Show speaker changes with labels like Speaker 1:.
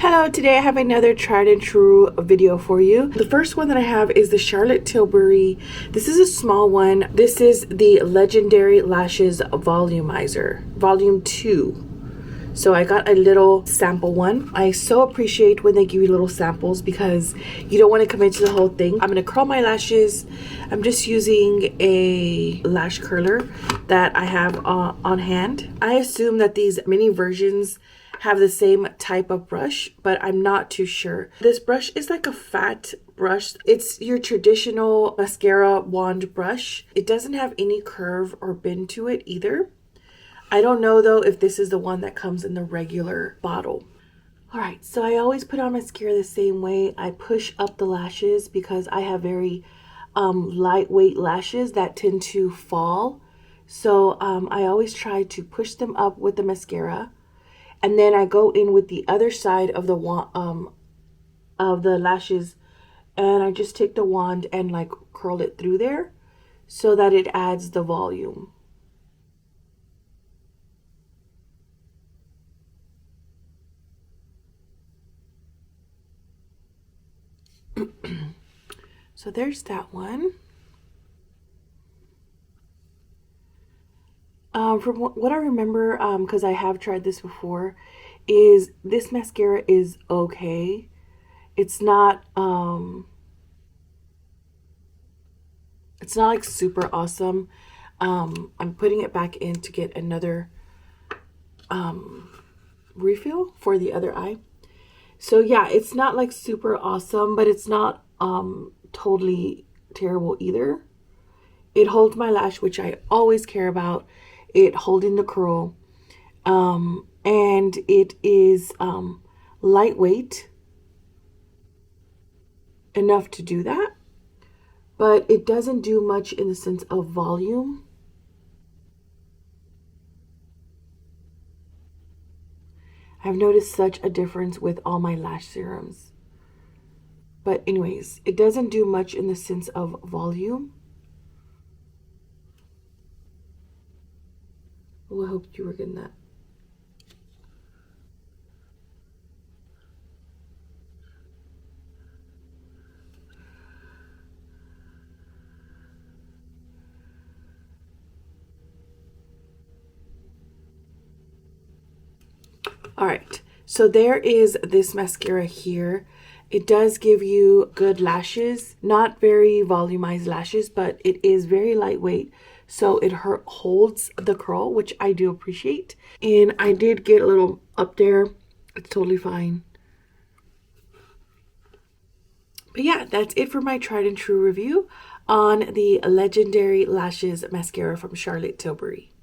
Speaker 1: Hello, today I have another tried and true video for you. The first one that I have is the Charlotte Tilbury. This is a small one. This is the Legendary Lashes Volumizer, Volume 2. So I got a little sample one. I so appreciate when they give you little samples because you don't want to commit to the whole thing. I'm going to curl my lashes. I'm just using a lash curler that I have on hand. I assume that these mini versions have the same type of brush, but I'm not too sure. This brush is like a fat brush. It's your traditional mascara wand brush. It doesn't have any curve or bend to it either. I don't know though if this is the one that comes in the regular bottle. All right, so I always put on mascara the same way. I push up the lashes because I have very lightweight lashes that tend to fall. So I always try to push them up with the mascara. And then I go in with the other side of the lashes, and I just take the wand and like curl it through there so that it adds the volume. So there's that one. From what I remember, because I have tried this before, is this mascara is okay. It's not like super awesome. I'm putting it back in to get another refill for the other eye. So yeah, it's not like super awesome, but it's not totally terrible either. It holds my lash, which I always care about. It holding the curl. And it is lightweight enough to do that. But it doesn't do much in the sense of volume. I've noticed such a difference with all my lash serums. But anyways, it doesn't do much in the sense of volume. Oh, I hope you were getting that. All right, so there is this mascara here. It does give you good lashes, not very volumized lashes, but it is very lightweight. So it holds the curl, which I do appreciate. And I did get a little up there. It's totally fine. But yeah, that's it for my tried and true review on the Legendary Lashes Mascara from Charlotte Tilbury.